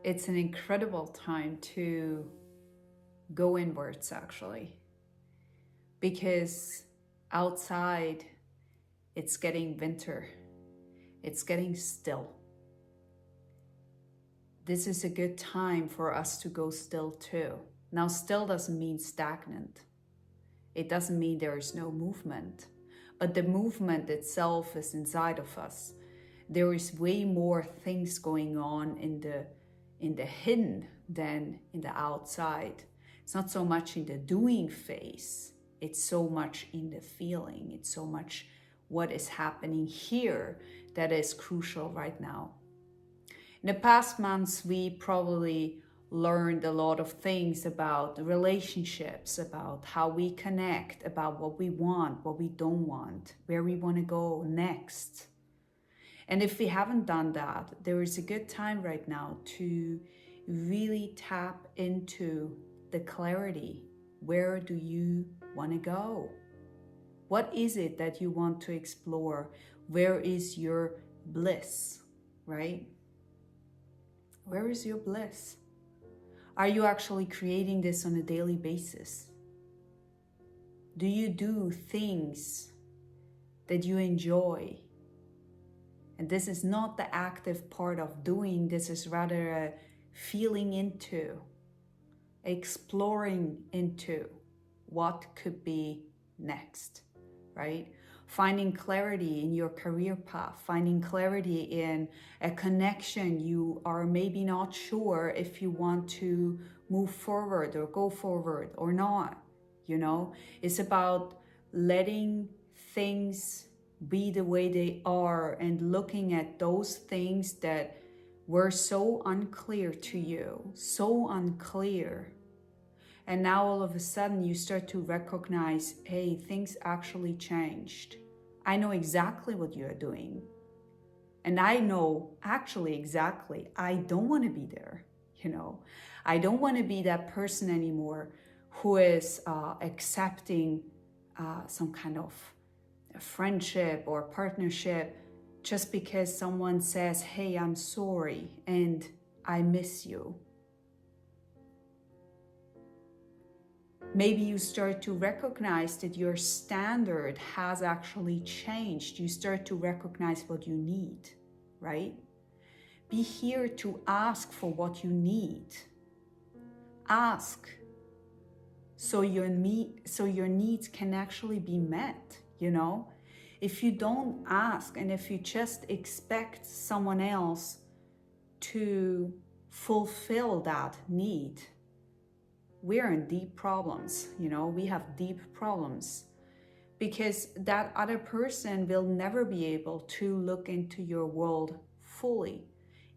It's an incredible time to go inwards, actually, because outside it's getting winter, it's getting still. This is a good time for us to go still too. Now, still doesn't mean stagnant. It doesn't mean there is no movement, but the movement itself is inside of us. There is way more things going on in the hidden than in the outside. It's not so much in the doing phase. It's so much in the feeling. It's so much what is happening here that is crucial right now. In the past months, we probably learned a lot of things about relationships, about how we connect, about what we want, what we don't want, where we want to go next. And if we haven't done that, there is a good time right now to really tap into the clarity. Where do you want to go? What is it that you want to explore? Where is your bliss, right? Where is your bliss? Are you actually creating this on a daily basis? Do you do things that you enjoy? And this is not the active part of doing, this is rather a feeling into, exploring into what could be next, right? Finding clarity in your career path, finding clarity in a connection you are maybe not sure if you want to move forward or go forward or not, you know? It's about letting things be the way they are and looking at those things that were so unclear to you, so unclear. And now all of a sudden you start to recognize, hey, things actually changed. I know exactly what you're doing. And I know actually exactly, I don't want to be there, you know. I don't want to be that person anymore who is accepting some kind of a friendship or partnership just because someone says, hey, I'm sorry and I miss you. Maybe you start to recognize that your standard has actually changed. You start to recognize what you need, right? Be here to ask for what you need. Ask so your needs can actually be met, you know? If you don't ask and if you just expect someone else to fulfill that need, we're in deep problems, you know, we have deep problems because that other person will never be able to look into your world fully.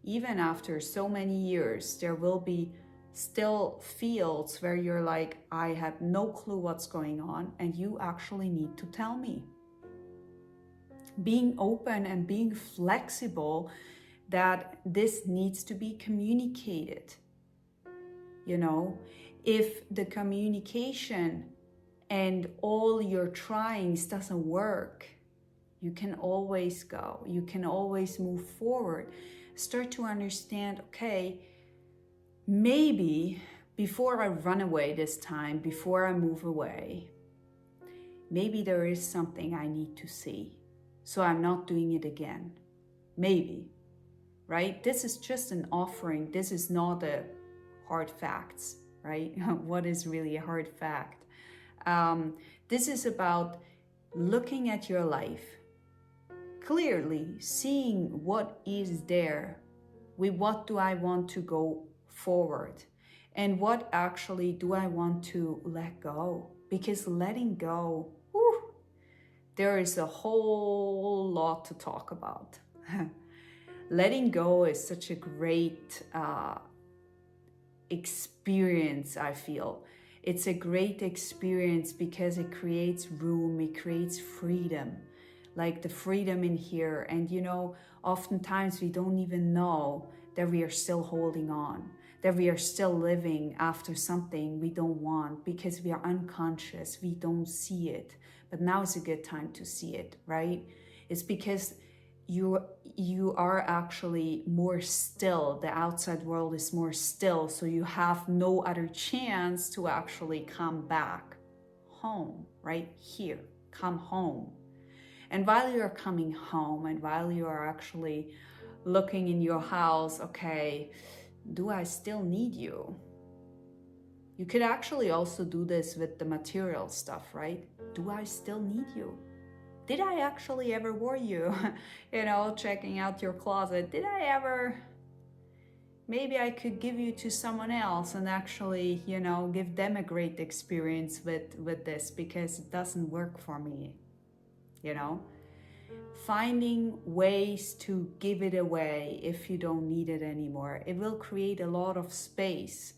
Even after so many years, there will be still fields where you're like, I have no clue what's going on, and you actually need to tell me. Being open and being flexible that this needs to be communicated, you know. If the communication and all your tryings doesn't work, you can always go. You can always move forward. Start to understand, okay, maybe before I run away this time, before I move away, maybe there is something I need to see. So I'm not doing it again. Maybe, right? This is just an offering. This is not a hard facts. Right? What is really a hard fact? This is about looking at your life, clearly seeing what is there, with what do I want to go forward, and what actually do I want to let go? Because letting go, whew, there is a whole lot to talk about. Letting go is such a great experience, I feel. It's a great experience because it creates room, it creates freedom, like the freedom in here. And you know, oftentimes we don't even know that we are still holding on, that we are still living after something we don't want because we are unconscious, we don't see it. But now is a good time to see it, right? It's because you are actually more still. The outside world is more still, so you have no other chance to actually come back home, right here. Come home. And while you're coming home and while you are actually looking in your house, okay, do I still need you? You could actually also do this with the material stuff, right? Do I still need you? Did I actually ever wear you? Checking out your closet. Did I ever? Maybe I could give you to someone else and actually, give them a great experience with this, because it doesn't work for me, Finding ways to give it away if you don't need it anymore. It will create a lot of space.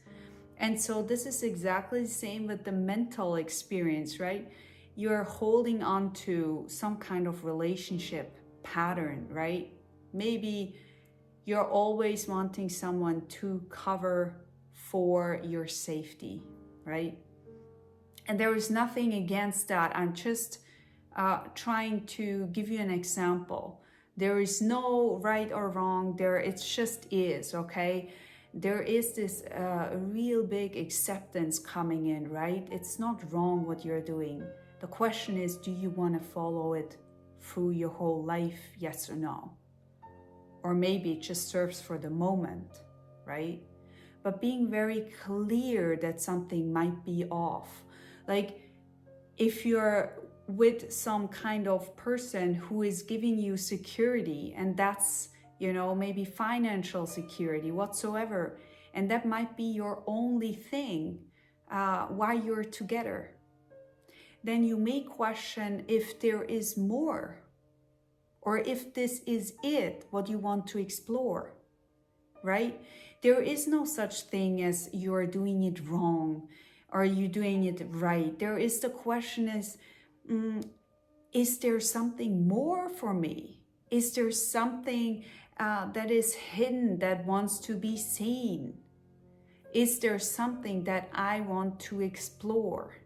And so this is exactly the same with the mental experience, right? You're holding on to some kind of relationship pattern, right? Maybe you're always wanting someone to cover for your safety, right? And there is nothing against that. I'm just trying to give you an example. There is no right or wrong there. It just is, okay? There is this real big acceptance coming in, right? It's not wrong what you're doing. The question is, do you want to follow it through your whole life, yes or no? Or maybe it just serves for the moment, right? But being very clear that something might be off. Like if you're with some kind of person who is giving you security, and that's, maybe financial security whatsoever, and that might be your only thing while you're together, then you may question if there is more, or if this is it, what you want to explore, right? There is no such thing as you're doing it wrong or you doing it right. There is the question is there something more for me? Is there something that is hidden that wants to be seen? Is there something that I want to explore?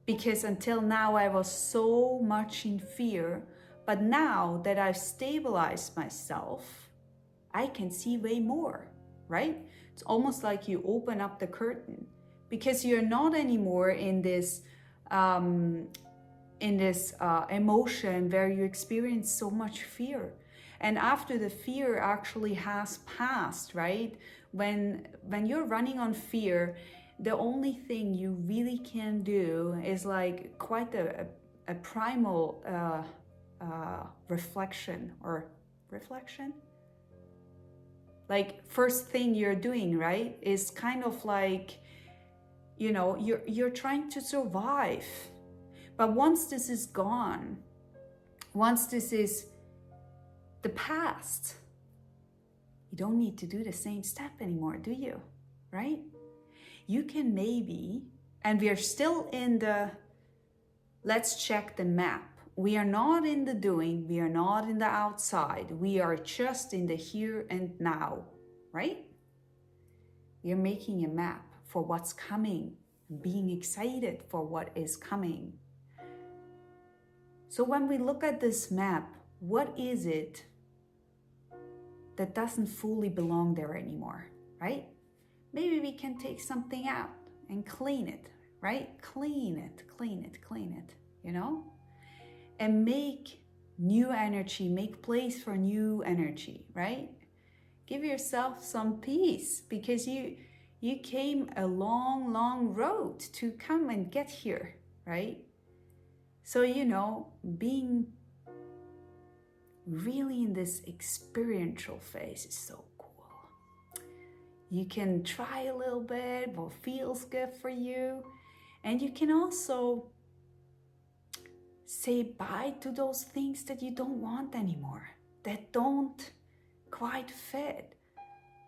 Because until now I was so much in fear, but now that I've stabilized myself, I can see way more, right? It's almost like you open up the curtain, because you're not anymore in this emotion where you experience so much fear. And after the fear actually has passed, right? When you're running on fear, the only thing you really can do is like quite a primal reflection. Like first thing you're doing, right, is kind of like, you're trying to survive. But once this is gone, once this is the past, you don't need to do the same step anymore, do you? Right? You can maybe, and we are still in the, let's check the map. We are not in the doing, we are not in the outside. We are just in the here and now, right? We are making a map for what's coming, being excited for what is coming. So when we look at this map, what is it that doesn't fully belong there anymore, right? Maybe we can take something out and clean it, right? Clean it, and make new energy, make place for new energy, right? Give yourself some peace, because you came a long, long road to come and get here, right? So, being really in this experiential phase is so cool. You can try a little bit what feels good for you, and you can also say bye to those things that you don't want anymore, that don't quite fit,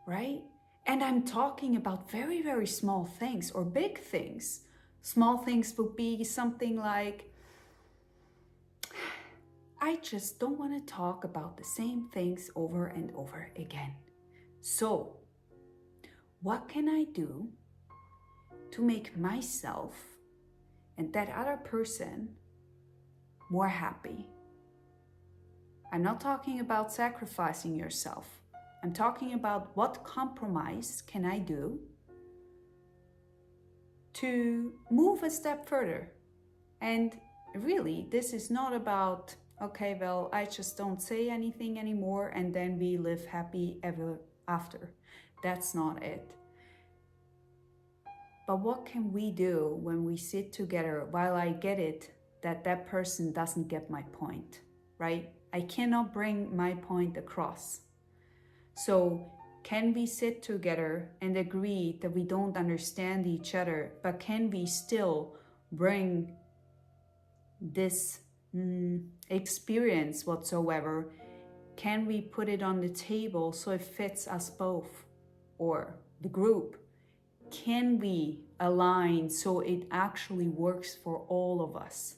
right? And I'm talking about very, very small things or big things. Small things would be something like, I just don't want to talk about the same things over and over again. So, what can I do to make myself and that other person more happy? I'm not talking about sacrificing yourself. I'm talking about what compromise can I do to move a step further. And really, this is not about, okay, well, I just don't say anything anymore and then we live happy ever after. That's not it. But what can we do when we sit together? While I get it that that person doesn't get my point, right? I cannot bring my point across. So can we sit together and agree that we don't understand each other, but can we still bring this experience whatsoever? Can we put it on the table so it fits us both or the group? Can we align so it actually works for all of us?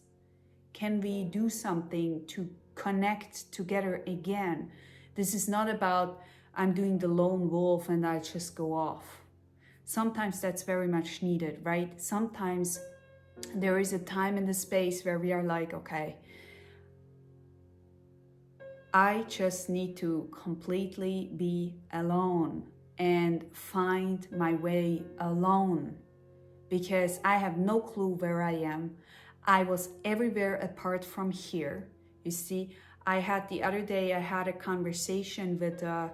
Can we do something to connect together again? This is not about I'm doing the lone wolf and I just go off. Sometimes that's very much needed, right? Sometimes there is a time in the space where we are like, okay, I just need to completely be alone and find my way alone because I have no clue where I am. I was everywhere apart from here. You see, the other day I had a conversation with a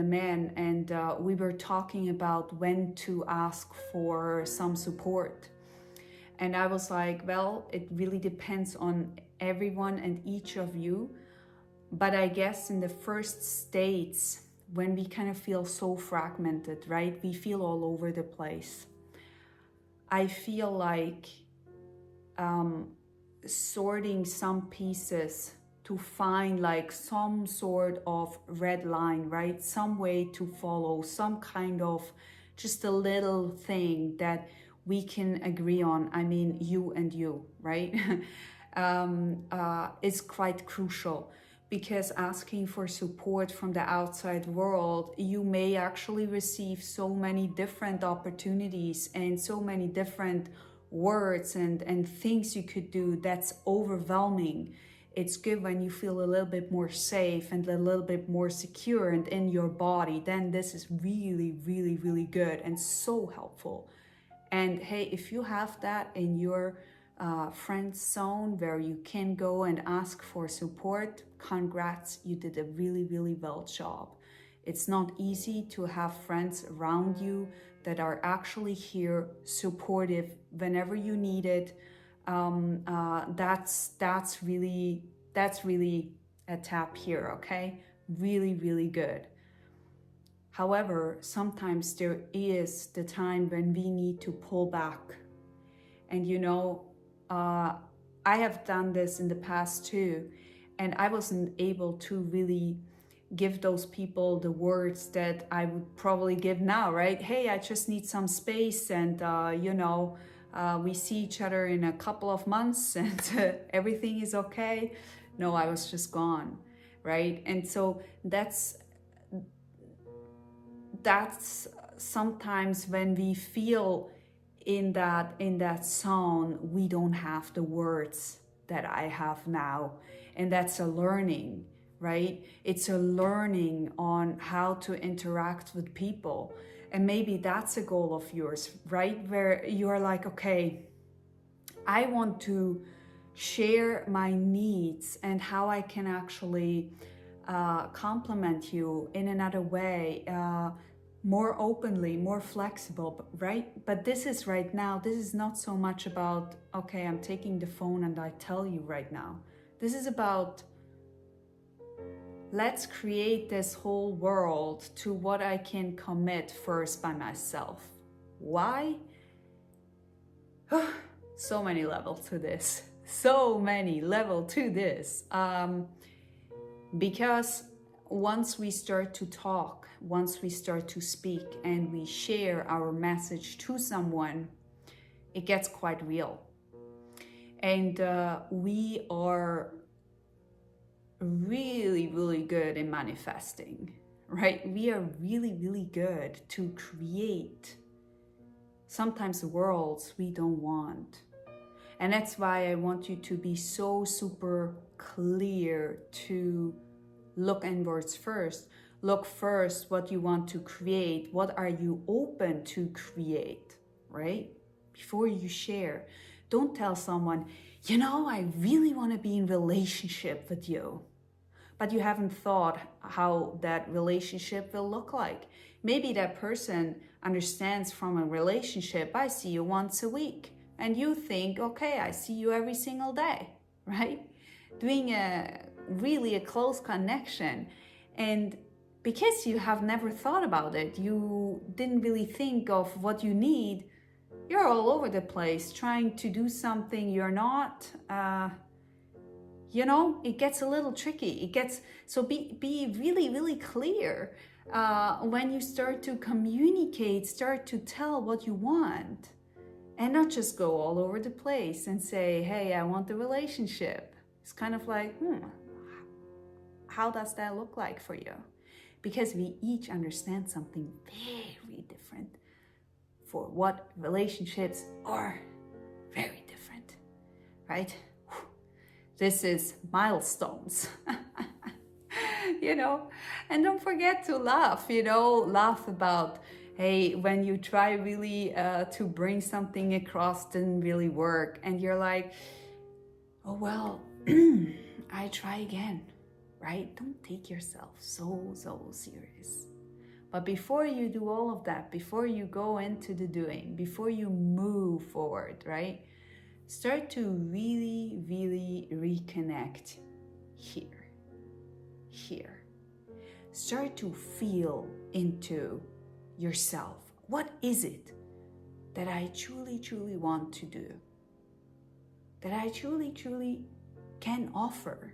man, and we were talking about when to ask for some support. And I was like, well, it really depends on everyone and each of you. But I guess in the first states, when we kind of feel so fragmented, right? We feel all over the place. I feel like sorting some pieces to find like some sort of red line, right? Some way to follow, some kind of just a little thing that we can agree on. I mean, you and you, right? Is quite crucial. Because asking for support from the outside world, you may actually receive so many different opportunities and so many different words and things you could do that's overwhelming. It's good when you feel a little bit more safe and a little bit more secure and in your body. Then this is really, really, really good and so helpful. And hey, if you have that in your friend zone where you can go and ask for support, congrats, you did a really, really well job. It's not easy to have friends around you that are actually here, supportive whenever you need it. That's really a tap here, okay? Really, really good. However, sometimes there is the time when we need to pull back. And you know, I have done this in the past too, and I wasn't able to really give those people the words that I would probably give now, right? Hey, I just need some space, and we see each other in a couple of months and everything is okay. No, I was just gone, right? And so that's sometimes when we feel in that zone, we don't have the words that I have now. And that's a learning, right? It's a learning on how to interact with people. And maybe that's a goal of yours, right? Where you're like, okay, I want to share my needs and how I can actually complement you in another way, more openly, more flexible, right? But this is right now, this is not so much about, okay, I'm taking the phone and I tell you right now. This is about, let's create this whole world to what I can commit first by myself. Why? So many levels to this. So many levels to this. Because once we start to talk, once we start to speak and we share our message to someone, it gets quite real. And we are really, really good in manifesting, right? We are really, really good to create sometimes worlds we don't want. And that's why I want you to be so super clear to look inwards first. Look first what you want to create. What are you open to create, right? Before you share. Don't tell someone, I really want to be in relationship with you. But you haven't thought how that relationship will look like. Maybe that person understands from a relationship, I see you once a week. And you think, okay, I see you every single day, right? Doing a close connection. And because you have never thought about it, you didn't really think of what you need, you're all over the place trying to do something you're not. It gets a little tricky. So be really, really clear when you start to communicate, start to tell what you want. And not just go all over the place and say, hey, I want the relationship. It's kind of like, how does that look like for you? Because we each understand something very different for what relationships are. Very different, right? This is milestones, and don't forget to laugh, laugh about, hey, when you try really to bring something across, didn't really work. And you're like, oh, well, I try again, right? Don't take yourself so serious. But before you do all of that, before you go into the doing, before you move forward, right? Start to really, really reconnect here. Start to feel into yourself. What is it that I truly, truly want to do? That I truly, truly can offer,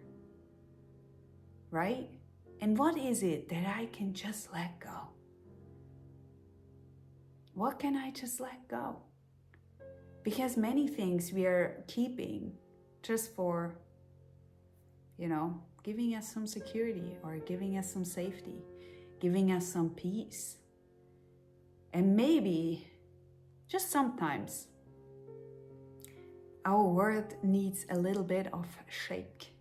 right? And what is it that I can just let go? What can I just let go? Because many things we are keeping just for, giving us some security or giving us some safety, giving us some peace. And maybe, just sometimes, our world needs a little bit of shake.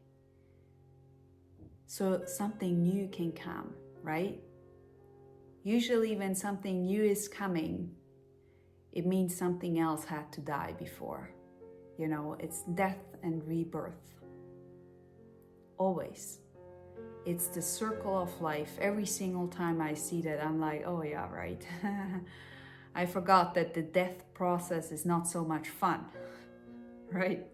So something new can come, right? Usually when something new is coming, it means something else had to die before. It's death and rebirth. Always. It's the circle of life. Every single time I see that, I'm like, oh yeah, right. I forgot that the death process is not so much fun, right?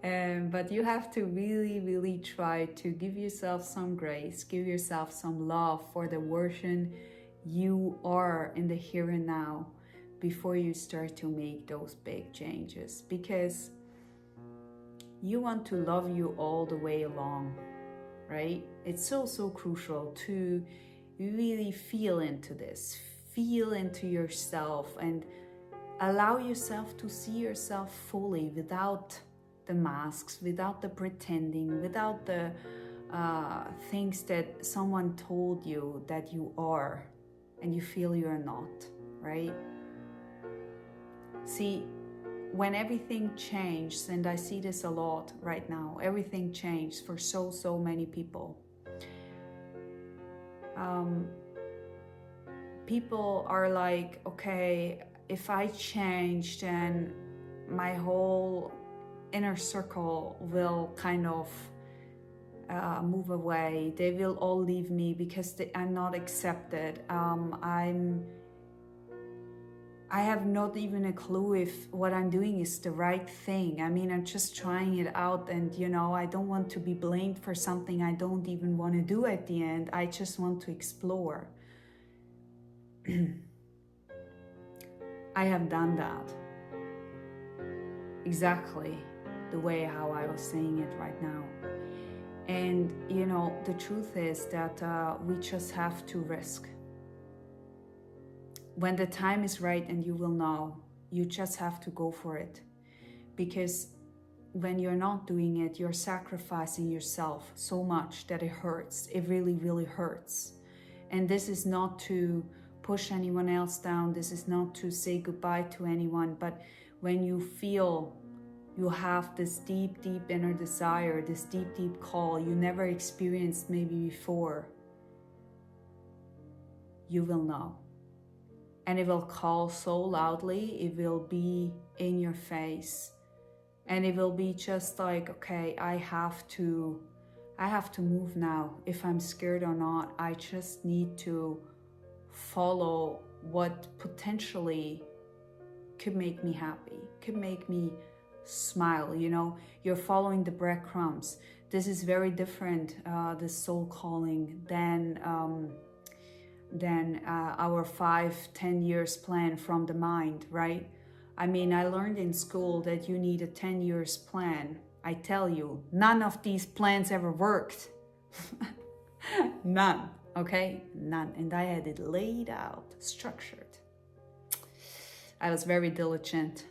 But you have to really, really try to give yourself some grace, give yourself some love for the version you are in the here and now, before you start to make those big changes, because you want to love you all the way along, right? It's so crucial to really feel into this, feel into yourself, and allow yourself to see yourself fully, without the masks, without the pretending, without the things that someone told you that you are and you feel you're not, right? See, when everything changed, and I see this a lot right now, everything changed for so many people. People are like, okay, if I change, then my whole inner circle will kind of move away. They will all leave me because I'm not accepted. I have not even a clue if what I'm doing is the right thing. I mean, I'm just trying it out, and I don't want to be blamed for something I don't even want to do at the end. I just want to explore. I have done that exactly the way how I was saying it right now. And the truth is that we just have to risk. When the time is right, and you will know, you just have to go for it. Because when you're not doing it, you're sacrificing yourself so much that it hurts. It really, really hurts. And this is not to push anyone else down. This is not to say goodbye to anyone. But when you feel You have this deep, deep inner desire, this deep, deep call you never experienced maybe before. You will know. And it will call so loudly, it will be in your face. And it will be just like, okay, I have to move now. If I'm scared or not, I just need to follow what potentially could make me happy, could make me smile. You know, you're following the breadcrumbs. This is very different, the soul calling, than our 5-10 years plan from the mind, right? I mean, I learned in school that you need a 10 years plan. I tell you, none of these plans ever worked. None, okay? None. And I had it laid out, structured. I was very diligent.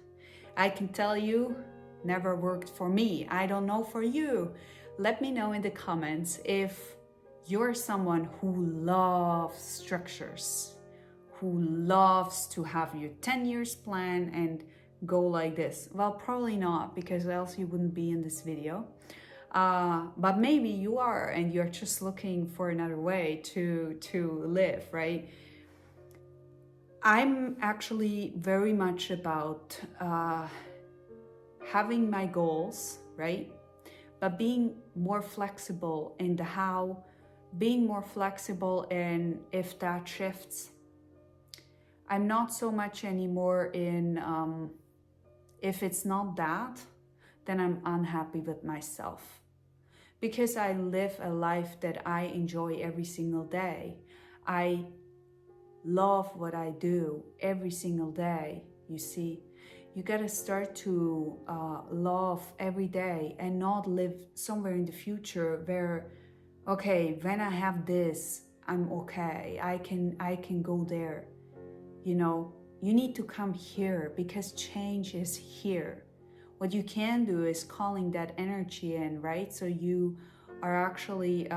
I can tell you, never worked for me. I don't know for you. Let me know in the comments if you're someone who loves structures, who loves to have your 10 years plan and go like this. Well, probably not, because else you wouldn't be in this video. But maybe you are, and you're just looking for another way to live, right? I'm actually very much about having my goals, right? But being more flexible in the how, being more flexible in if that shifts. I'm not so much anymore in if it's not that, then I'm unhappy with myself. Because I live a life that I enjoy every single day. I love what I do every single day, you see. You gotta start to love every day and not live somewhere in the future where, okay, when I have this, I'm okay, I can go there. You know, you need to come here because change is here. What you can do is calling that energy in, right? So you are actually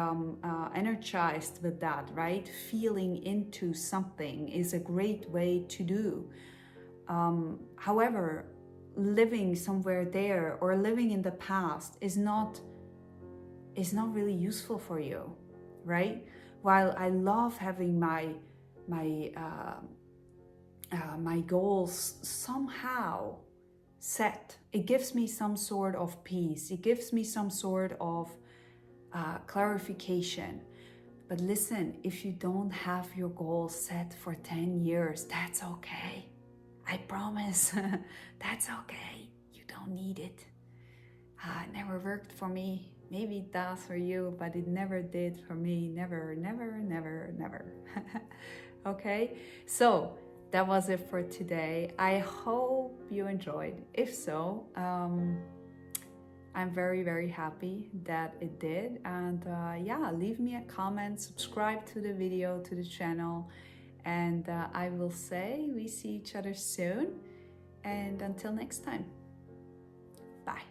energized with that, right? Feeling into something is a great way to do. However, living somewhere there or living in the past is not really useful for you, right? While I love having my goals somehow set, it gives me some sort of peace. It gives me some sort of clarification. But listen, if you don't have your goals set for 10 years, that's okay. I promise, that's okay. You don't need it. It never worked for me. Maybe it does for you, but it never did for me. Never, never, never, never. Okay, so that was it for today. I hope you enjoyed. If so, I'm very, very happy that it did. And yeah, leave me a comment, subscribe to the video, to the channel. And I will say we see each other soon. And until next time, bye.